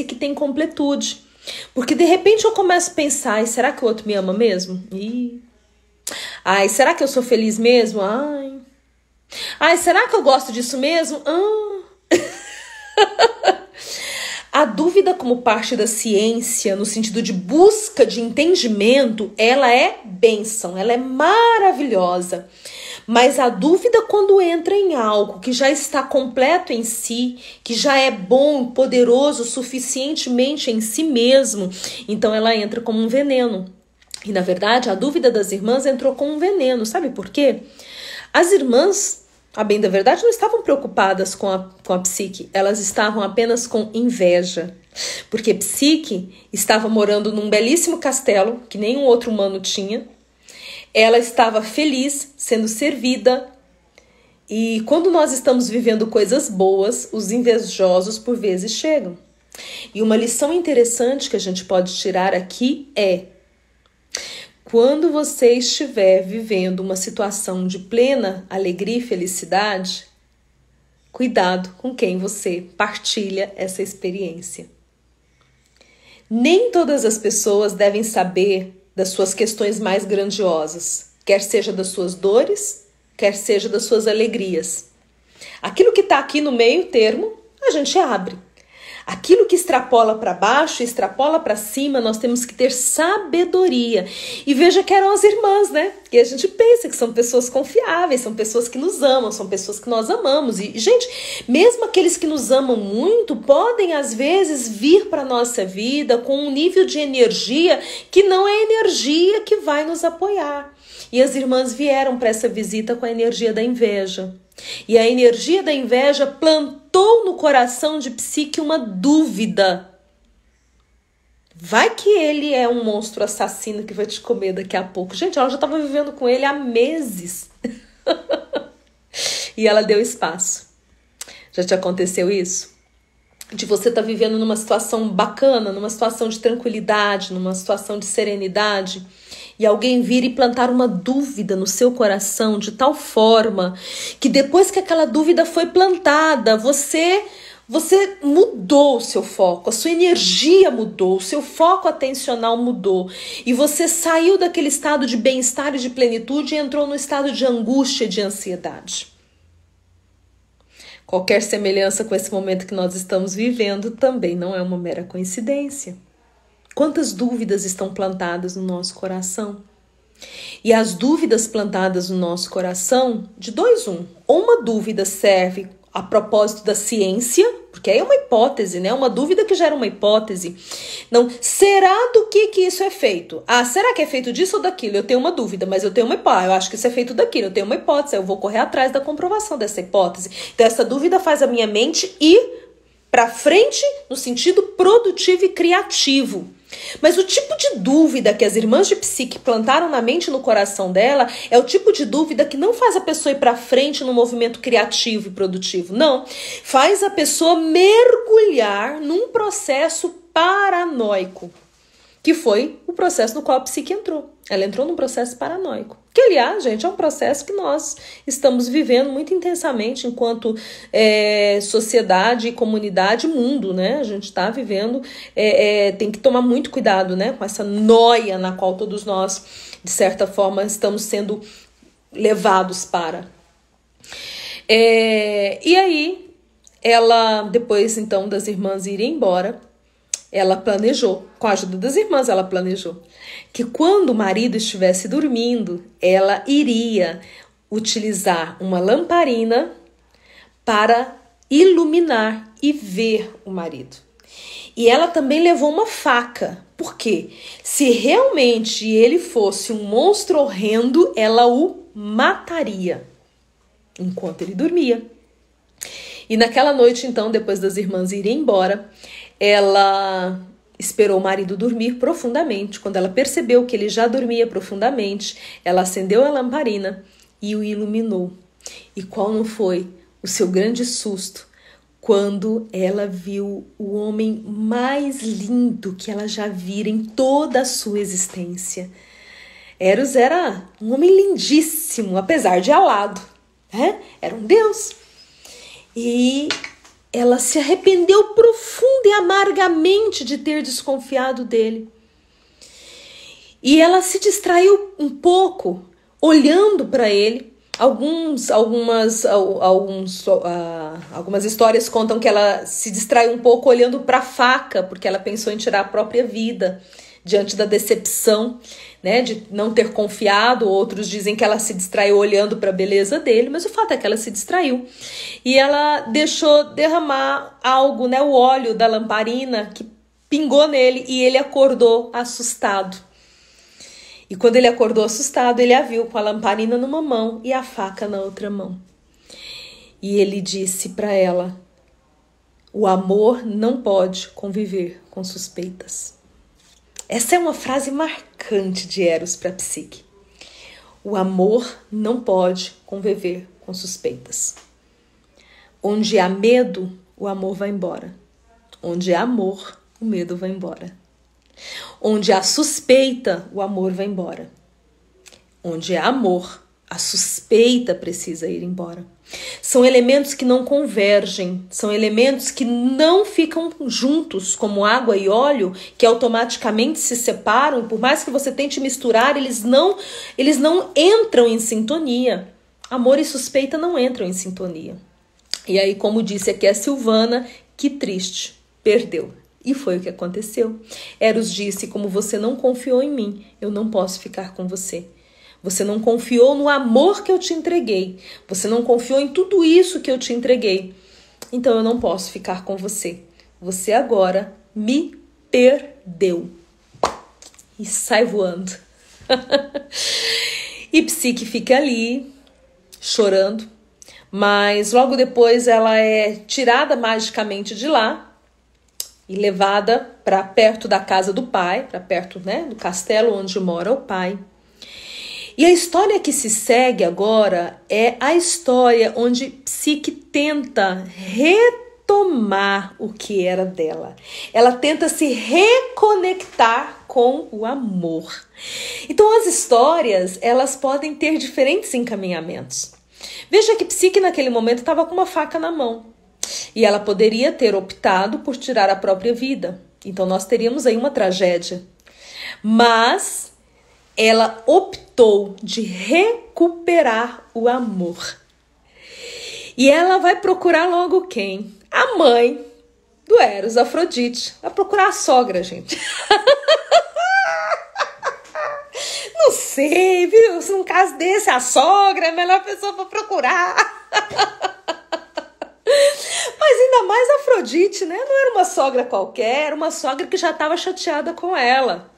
que tem completude. Porque de repente eu começo a pensar, será que o outro me ama mesmo? Ai, será que eu sou feliz mesmo? Ai, será que eu gosto disso mesmo? A dúvida como parte da ciência, no sentido de busca de entendimento, ela é bênção, ela é maravilhosa. Mas a dúvida quando entra em algo que já está completo em si, que já é bom, poderoso suficientemente em si mesmo, então ela entra como um veneno. E na verdade a dúvida das irmãs entrou como um veneno, sabe por quê? As irmãs, a bem da verdade, não estavam preocupadas com a Psique, elas estavam apenas com inveja. Porque Psique estava morando num belíssimo castelo que nenhum outro humano tinha. Ela estava feliz, sendo servida. E quando nós estamos vivendo coisas boas, os invejosos por vezes chegam. E uma lição interessante que a gente pode tirar aqui é: quando você estiver vivendo uma situação de plena alegria e felicidade, cuidado com quem você partilha essa experiência. Nem todas as pessoas devem saber das suas questões mais grandiosas, quer seja das suas dores, quer seja das suas alegrias. Aquilo que está aqui no meio termo, a gente abre. Aquilo que extrapola para baixo, extrapola para cima, nós temos que ter sabedoria. E veja que eram as irmãs, né? E a gente pensa que são pessoas confiáveis, são pessoas que nos amam, são pessoas que nós amamos. E, gente, mesmo aqueles que nos amam muito, podem às vezes vir para a nossa vida com um nível de energia que não é energia que vai nos apoiar. E as irmãs vieram para essa visita com a energia da inveja. E a energia da inveja plantou no coração de Psique uma dúvida. Vai que ele é um monstro assassino que vai te comer daqui a pouco. Gente, ela já estava vivendo com ele há meses. E ela deu espaço. Já te aconteceu isso? De você estar vivendo numa situação bacana, numa situação de tranquilidade, numa situação de serenidade, e alguém vir e plantar uma dúvida no seu coração de tal forma que depois que aquela dúvida foi plantada, você mudou o seu foco, a sua energia mudou, o seu foco atencional mudou, e você saiu daquele estado de bem-estar e de plenitude e entrou no estado de angústia e de ansiedade. Qualquer semelhança com esse momento que nós estamos vivendo também não é uma mera coincidência. Quantas dúvidas estão plantadas no nosso coração? E as dúvidas plantadas no nosso coração, de dois, ou uma dúvida serve a propósito da ciência, porque aí é uma hipótese, né? Uma dúvida que gera uma hipótese. Não, será do que isso é feito? Ah, será que é feito disso ou daquilo? Eu tenho uma dúvida, mas eu tenho uma hipótese. Eu acho que isso é feito daquilo, eu tenho uma hipótese, eu vou correr atrás da comprovação dessa hipótese. Então essa dúvida faz a minha mente ir para frente no sentido produtivo e criativo. Mas o tipo de dúvida que as irmãs de psique plantaram na mente e no coração dela é o tipo de dúvida que não faz a pessoa ir para frente no movimento criativo e produtivo. Não, faz a pessoa mergulhar num processo paranoico, que foi o processo no qual a psique entrou. Ela entrou num processo paranoico. Que, aliás, gente, é um processo que nós estamos vivendo muito intensamente enquanto sociedade, comunidade, mundo, né? A gente está vivendo, tem que tomar muito cuidado, né? Com essa noia na qual todos nós, de certa forma, estamos sendo levados para. E aí, ela, depois, então, das irmãs irem embora, ela planejou, com a ajuda das irmãs, ela planejou que quando o marido estivesse dormindo, ela iria utilizar uma lamparina para iluminar e ver o marido. E ela também levou uma faca, porque se realmente ele fosse um monstro horrendo, ela o mataria enquanto ele dormia. E naquela noite, então, depois das irmãs irem embora, ela esperou o marido dormir profundamente. Quando ela percebeu que ele já dormia profundamente, ela acendeu a lamparina e o iluminou. E qual não foi o seu grande susto quando ela viu o homem mais lindo que ela já vira em toda a sua existência? Eros era um homem lindíssimo, apesar de alado, né? Era um deus. E ela se arrependeu profunda e amargamente de ter desconfiado dele. E ela se distraiu um pouco, olhando para ele. Algumas histórias contam que ela se distraiu um pouco olhando para a faca, porque ela pensou em tirar a própria vida diante da decepção, né, de não ter confiado. Outros dizem que ela se distraiu olhando para a beleza dele, mas o fato é que ela se distraiu. E ela deixou derramar algo, né, o óleo da lamparina que pingou nele, e ele acordou assustado. E quando ele acordou assustado, ele a viu com a lamparina numa mão e a faca na outra mão. E ele disse para ela: o amor não pode conviver com suspeitas. Essa é uma frase marcante de Eros para a psique. O amor não pode conviver com suspeitas. Onde há medo, o amor vai embora. Onde há amor, o medo vai embora. Onde há suspeita, o amor vai embora. Onde há amor, a suspeita precisa ir embora. São elementos que não convergem, são elementos que não ficam juntos, como água e óleo, que automaticamente se separam. Por mais que você tente misturar, eles não entram em sintonia. Amor e suspeita não entram em sintonia. E aí, como disse aqui a Silvana, que triste, perdeu. E foi o que aconteceu. Eros disse: como você não confiou em mim, eu não posso ficar com você. Você não confiou no amor que eu te entreguei. Você não confiou em tudo isso que eu te entreguei. Então eu não posso ficar com você. Você agora me perdeu. E sai voando. E psique fica ali, chorando. Mas logo depois ela é tirada magicamente de lá e levada para perto da casa do pai, para perto, né, do castelo onde mora o pai. E a história que se segue agora é a história onde psique tenta retomar o que era dela. Ela tenta se reconectar com o amor. Então as histórias, elas podem ter diferentes encaminhamentos. Veja que psique naquele momento estava com uma faca na mão. E ela poderia ter optado por tirar a própria vida. Então nós teríamos aí uma tragédia. Mas ela optou de recuperar o amor. E ela vai procurar logo quem? A mãe do Eros, Afrodite. Vai procurar a sogra, gente. Não sei, viu? Se num caso desse a sogra é a melhor pessoa para procurar. Ainda mais a Afrodite, né? Não era uma sogra qualquer, era uma sogra que já estava chateada com ela.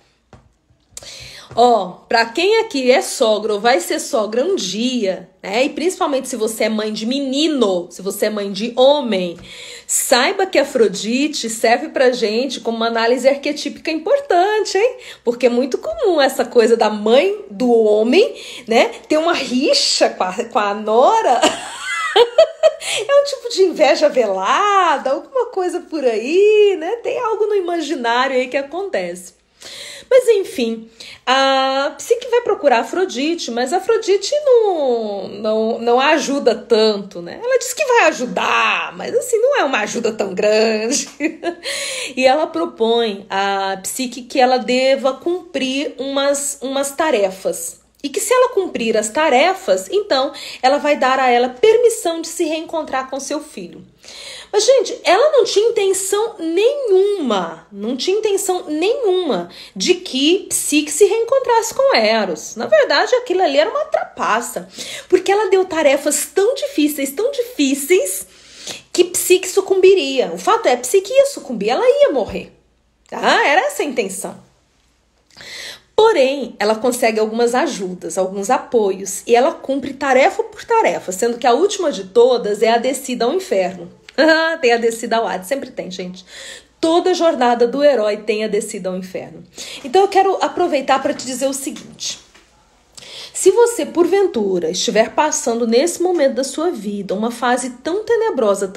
Ó, pra quem aqui é sogra ou vai ser sogra um dia, né? E principalmente se você é mãe de menino, se você é mãe de homem, saiba que a Afrodite serve pra gente como uma análise arquetípica importante, hein? Porque é muito comum essa coisa da mãe do homem, né? Ter uma rixa com a nora. É um tipo de inveja velada, alguma coisa por aí, né? Tem algo no imaginário aí que acontece. Mas enfim, a Psique vai procurar a Afrodite, mas a Afrodite não ajuda tanto, né? Ela diz que vai ajudar, mas assim, não é uma ajuda tão grande. E ela propõe a Psique que ela deva cumprir umas tarefas. E que se ela cumprir as tarefas, então ela vai dar a ela permissão de se reencontrar com seu filho. Mas, gente, ela não tinha intenção nenhuma de que Psique se reencontrasse com Eros. Na verdade, aquilo ali era uma trapaça, porque ela deu tarefas tão difíceis, que Psique sucumbiria. O fato é, Psique ia sucumbir, ela ia morrer. Tá? Era essa a intenção. Porém, ela consegue algumas ajudas, alguns apoios, e ela cumpre tarefa por tarefa, sendo que a última de todas é a descida ao inferno. Tem a descida ao Hades, sempre tem, gente. Toda jornada do herói tem a descida ao inferno. Então eu quero aproveitar para te dizer o seguinte. Se você, porventura, estiver passando nesse momento da sua vida uma fase tão tenebrosa,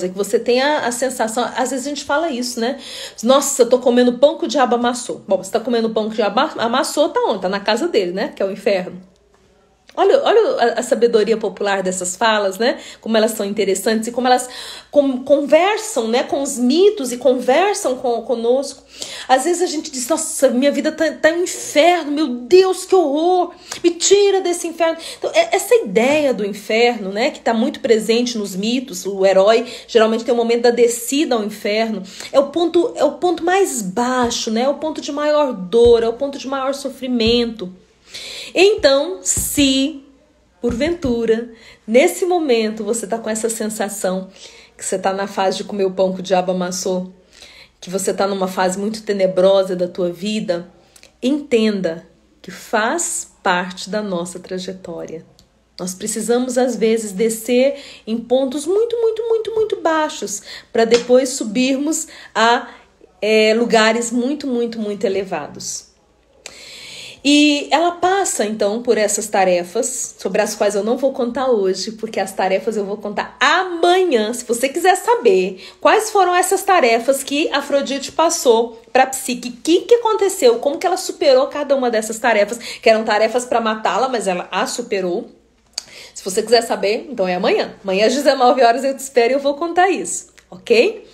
que você tenha a sensação, às vezes a gente fala isso, né? Nossa, eu tô comendo pão que o diabo amassou. Bom, você tá comendo pão que o diabo amassou, tá onde? Tá na casa dele, né? Que é o inferno. Olha a sabedoria popular dessas falas, né? Como elas são interessantes e como elas conversam, né, com os mitos e conversam conosco. Às vezes a gente diz, nossa, minha vida tá um inferno, meu Deus, que horror, me tira desse inferno. Então, essa ideia do inferno, né, que está muito presente nos mitos, o herói geralmente tem o momento da descida ao inferno, é o ponto mais baixo, né? É o ponto de maior dor, é o ponto de maior sofrimento. Então, se, porventura, nesse momento você está com essa sensação que você está na fase de comer o pão que o diabo amassou, que você está numa fase muito tenebrosa da tua vida, entenda que faz parte da nossa trajetória. Nós precisamos, às vezes, descer em pontos muito baixos para depois subirmos a lugares muito elevados. E ela passa, então, por essas tarefas, sobre as quais eu não vou contar hoje, porque as tarefas eu vou contar amanhã. Se você quiser saber quais foram essas tarefas que Afrodite passou para Psique, o que aconteceu, como que ela superou cada uma dessas tarefas, que eram tarefas para matá-la, mas ela a superou. Se você quiser saber, então é amanhã. Amanhã às 19 horas eu te espero e eu vou contar isso, ok?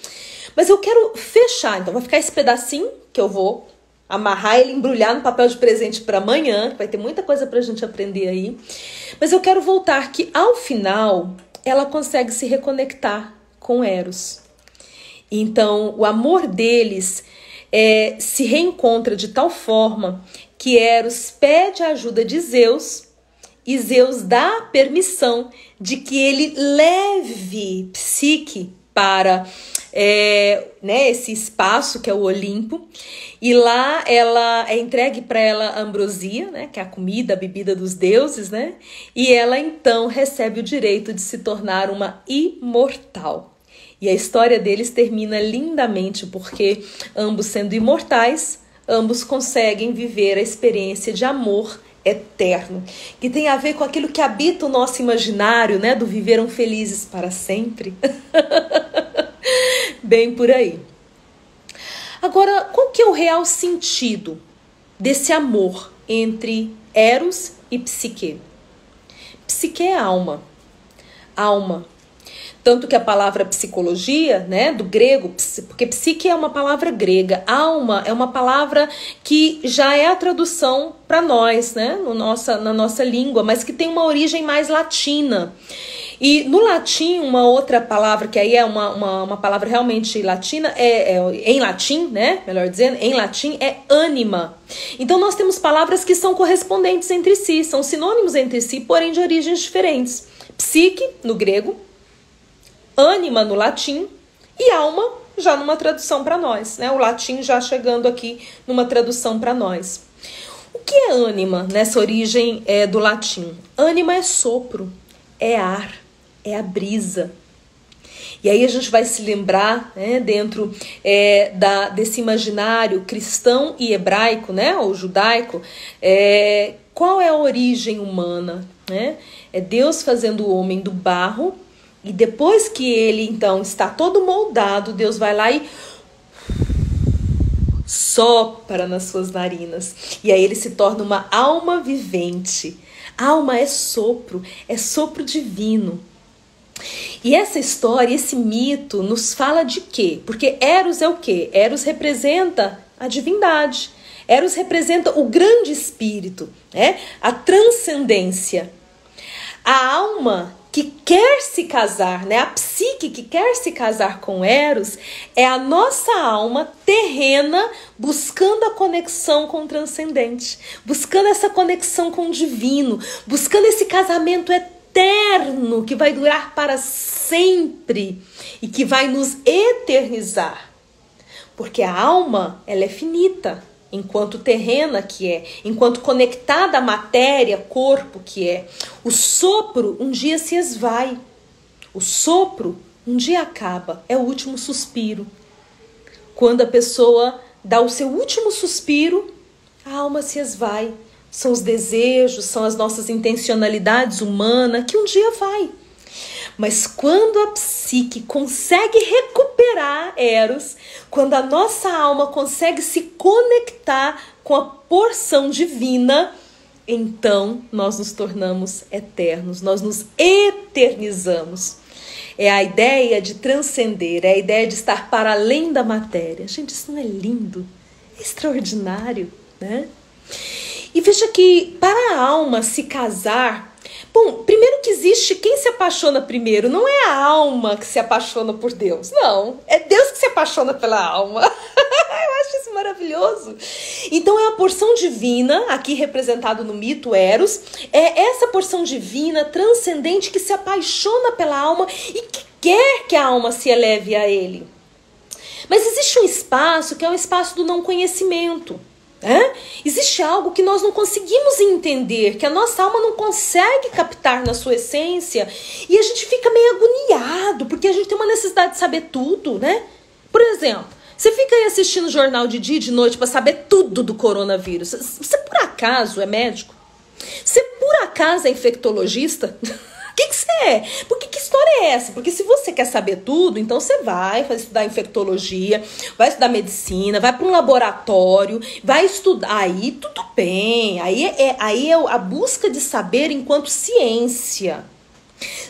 Mas eu quero fechar, então vai ficar esse pedacinho que eu vou amarrar ele, embrulhar no papel de presente para amanhã, que vai ter muita coisa pra gente aprender aí. Mas eu quero voltar que ao final ela consegue se reconectar com Eros. Então o amor deles se reencontra de tal forma que Eros pede a ajuda de Zeus e Zeus dá permissão de que ele leve Psique para esse espaço que é o Olimpo, e lá ela é entregue para ela a ambrosia, né, que é a comida, a bebida dos deuses, né, e ela então recebe o direito de se tornar uma imortal. E a história deles termina lindamente, porque ambos sendo imortais, ambos conseguem viver a experiência de amor eterno, que tem a ver com aquilo que habita o nosso imaginário, né, do viveram felizes para sempre. Bem por aí. Agora, qual que é o real sentido desse amor entre Eros e Psique? Psique é alma. Alma. Tanto que a palavra psicologia, né, do grego, porque psique é uma palavra grega, alma é uma palavra que já é a tradução para nós, né, na nossa língua, mas que tem uma origem mais latina. E no latim, uma outra palavra, que aí é uma palavra realmente latina, em latim, né? Melhor dizendo, em latim é ânima. Então nós temos palavras que são correspondentes entre si, são sinônimos entre si, porém de origens diferentes. Psique, no grego, ânima no latim e alma já numa tradução para nós, né? O latim já chegando aqui numa tradução para nós. O que é ânima nessa origem do latim? Ânima é sopro, é ar, é a brisa. E aí a gente vai se lembrar, né, dentro desse imaginário cristão e hebraico, né, ou judaico, qual é a origem humana, né? É Deus fazendo o homem do barro, e depois que ele, então, está todo moldado, Deus vai lá e sopra nas suas narinas. E aí ele se torna uma alma vivente. Alma é sopro divino. E essa história, esse mito, nos fala de quê? Porque Eros é o quê? Eros representa a divindade. Eros representa o grande espírito, né? A transcendência. A alma que quer se casar, né? A psique que quer se casar com Eros é a nossa alma terrena buscando a conexão com o transcendente, buscando essa conexão com o divino, buscando esse casamento eterno que vai durar para sempre e que vai nos eternizar. Porque a alma, ela é finita, enquanto terrena que é, enquanto conectada à matéria, corpo que é. O sopro um dia se esvai, o sopro um dia acaba, é o último suspiro. Quando a pessoa dá o seu último suspiro, a alma se esvai. São os desejos, são as nossas intencionalidades humanas que um dia vai. Mas quando a psique consegue recuperar Eros, quando a nossa alma consegue se conectar com a porção divina, então nós nos tornamos eternos, nós nos eternizamos. É a ideia de transcender, é a ideia de estar para além da matéria. Gente, isso não é lindo? É extraordinário, né? E veja que para a alma se casar, bom, primeiro que existe quem se apaixona primeiro, não é a alma que se apaixona por Deus, não, é Deus que se apaixona pela alma. Eu acho isso maravilhoso. Então é a porção divina, aqui representado no mito Eros, é essa porção divina, transcendente, que se apaixona pela alma e que quer que a alma se eleve a ele. Mas existe um espaço que é o espaço do não conhecimento. Existe algo que nós não conseguimos entender, que a nossa alma não consegue captar na sua essência, e a gente fica meio agoniado, porque a gente tem uma necessidade de saber tudo, né? Por exemplo, você fica aí assistindo jornal de dia e de noite para saber tudo do coronavírus. Você por acaso é médico? Você por acaso é infectologista? O que você é? Porque que história é essa? Porque se você quer saber tudo, então você vai estudar infectologia, vai estudar medicina, vai para um laboratório, vai estudar. Aí tudo bem. Aí é a busca de saber enquanto ciência.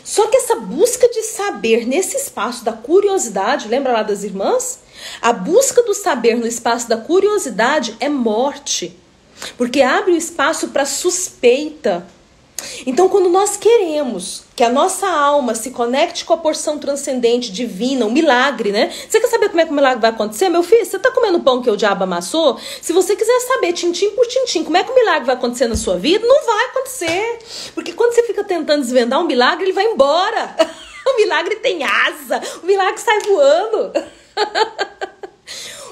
Só que essa busca de saber nesse espaço da curiosidade, lembra lá das irmãs? A busca do saber no espaço da curiosidade é morte. Porque abre o espaço para suspeita. Então, quando nós queremos que a nossa alma se conecte com a porção transcendente, divina, um milagre, né? Você quer saber como é que o milagre vai acontecer? Meu filho, você tá comendo pão que o diabo amassou? Se você quiser saber, tintim por tintim, como é que o milagre vai acontecer na sua vida, não vai acontecer. Porque quando você fica tentando desvendar um milagre, ele vai embora. O milagre tem asa, o milagre sai voando.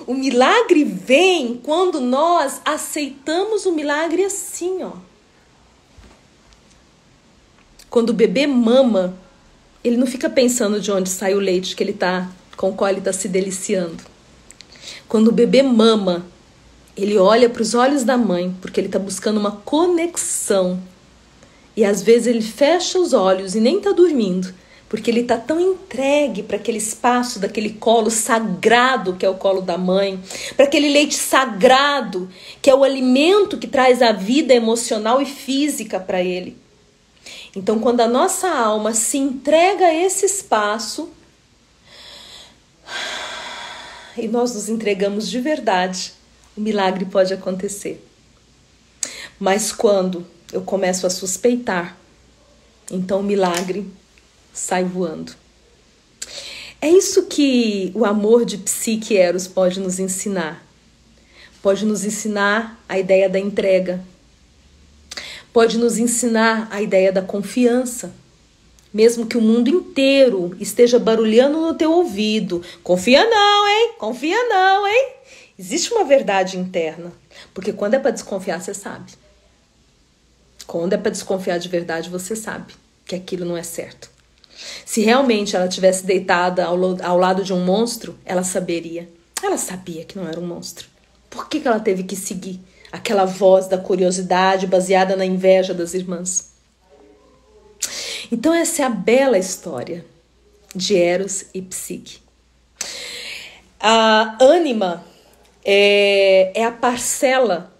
O milagre vem quando nós aceitamos o milagre assim, ó. Quando o bebê mama, ele não fica pensando de onde sai o leite que ele tá, com o qual ele está se deliciando. Quando o bebê mama, ele olha para os olhos da mãe, porque ele está buscando uma conexão. E às vezes ele fecha os olhos e nem está dormindo, porque ele está tão entregue para aquele espaço daquele colo sagrado que é o colo da mãe, para aquele leite sagrado que é o alimento que traz a vida emocional e física para ele. Então, quando a nossa alma se entrega a esse espaço e nós nos entregamos de verdade, o milagre pode acontecer. Mas quando eu começo a suspeitar, então o milagre sai voando. É isso que o amor de Psique e Eros pode nos ensinar. Pode nos ensinar a ideia da entrega. Pode nos ensinar a ideia da confiança. mesmo que o mundo inteiro esteja barulhando no teu ouvido. Confia não, hein? Confia não, hein? Existe uma verdade interna, porque quando é para desconfiar, você sabe. Quando é para desconfiar de verdade, você sabe que aquilo não é certo. Se realmente ela tivesse deitada ao lado de um monstro, ela saberia. Ela sabia que não era um monstro. Por que ela teve que seguir aquela voz da curiosidade baseada na inveja das irmãs? Então essa é a bela história de Eros e Psique. A ânima é a parcela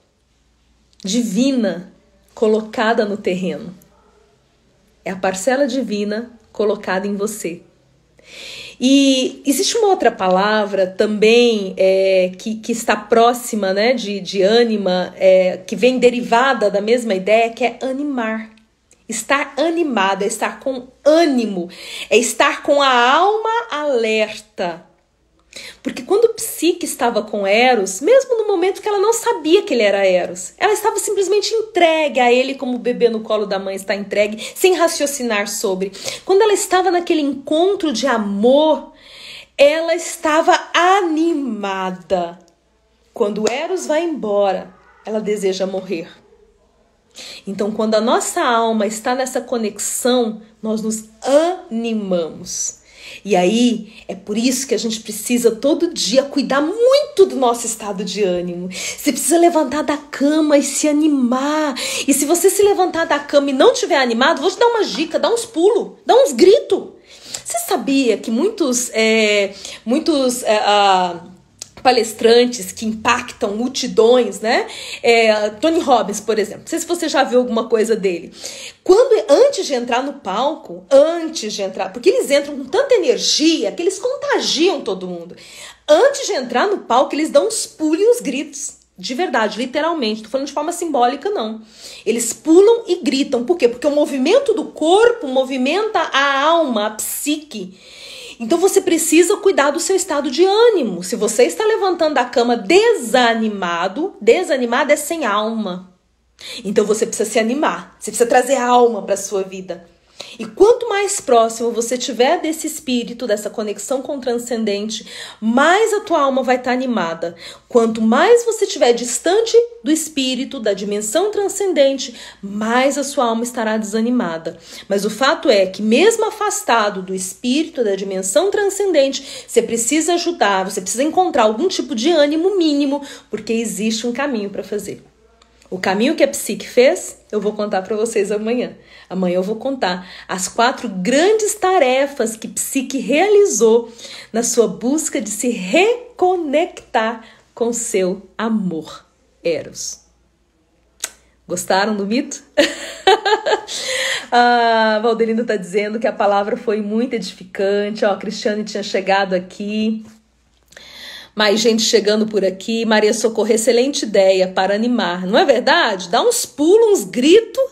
divina colocada no terreno. É a parcela divina colocada em você. E existe uma outra palavra também que está próxima, né, de ânima, que vem derivada da mesma ideia, que é animar. Estar animado, é estar com ânimo, é estar com a alma alerta. Porque quando Psique estava com Eros, mesmo no momento que ela não sabia que ele era Eros, ela estava simplesmente entregue a ele como o bebê no colo da mãe está entregue, sem raciocinar sobre. Quando ela estava naquele encontro de amor, ela estava animada. Quando Eros vai embora, ela deseja morrer. Então, quando a nossa alma está nessa conexão, nós nos animamos. E aí, é por isso que a gente precisa todo dia cuidar muito do nosso estado de ânimo. Você precisa levantar da cama e se animar. E se você se levantar da cama e não estiver animado, vou te dar uma dica, dá uns pulos, dá uns gritos. Você sabia que muitos palestrantes que impactam multidões, né? Tony Robbins, por exemplo. Não sei se você já viu alguma coisa dele. Antes de entrar no palco, porque eles entram com tanta energia que eles contagiam todo mundo. Antes de entrar no palco, eles dão uns pulos e uns gritos. De verdade, literalmente. Tô falando de forma simbólica, não. Eles pulam e gritam. Por quê? Porque o movimento do corpo movimenta a alma, a psique. Então você precisa cuidar do seu estado de ânimo. Se você está levantando da cama desanimado é sem alma. Então você precisa se animar, você precisa trazer alma para a sua vida. E quanto mais próximo você tiver desse espírito, dessa conexão com o transcendente, mais a tua alma vai estar animada. Quanto mais você estiver distante do espírito, da dimensão transcendente, mais a sua alma estará desanimada. Mas o fato é que mesmo afastado do espírito, da dimensão transcendente, você precisa ajudar, você precisa encontrar algum tipo de ânimo mínimo, porque existe um caminho para fazer. O caminho que a Psique fez, eu vou contar para vocês amanhã. Amanhã eu vou contar as 4 grandes tarefas que Psique realizou na sua busca de se reconectar com seu amor, Eros. Gostaram do mito? A Valdelinda está dizendo que a palavra foi muito edificante. A Cristiane tinha chegado aqui. Mais gente chegando por aqui. Maria Socorro, excelente ideia para animar. Não é verdade? Dá uns pulos, uns gritos,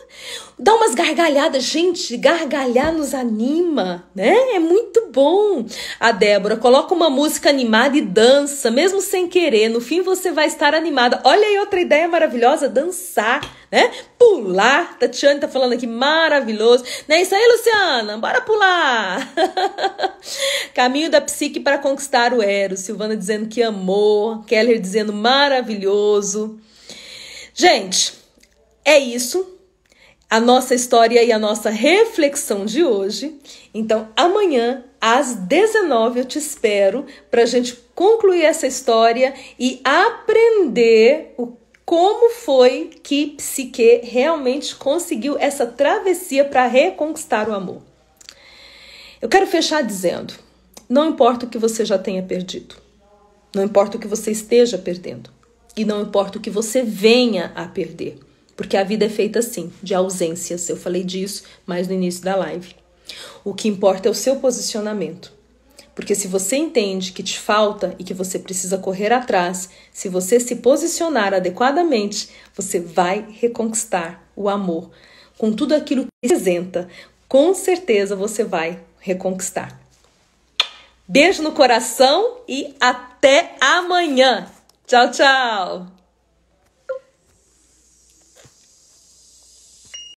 dá umas gargalhadas. Gente, gargalhar nos anima, né? É muito bom. A Débora, coloca uma música animada e dança, mesmo sem querer. No fim você vai estar animada. Olha aí outra ideia maravilhosa, dançar, né? Pular. Tatiane tá falando aqui, maravilhoso. Não é isso aí, Luciana? Bora pular. Caminho da Psique para conquistar o Eros. Silvana dizendo que amou. Keller dizendo maravilhoso. Gente, é isso. A nossa história e a nossa reflexão de hoje. Então, amanhã, às 19h, eu te espero para a gente concluir essa história e aprender como foi que Psique realmente conseguiu essa travessia para reconquistar o amor. Eu quero fechar dizendo, não importa o que você já tenha perdido, não importa o que você esteja perdendo e não importa o que você venha a perder. Porque a vida é feita assim, de ausências. Eu falei disso mais no início da live. O que importa é o seu posicionamento. Porque se você entende que te falta e que você precisa correr atrás, se você se posicionar adequadamente, você vai reconquistar o amor. Com tudo aquilo que representa, com certeza você vai reconquistar. Beijo no coração e até amanhã. Tchau, tchau!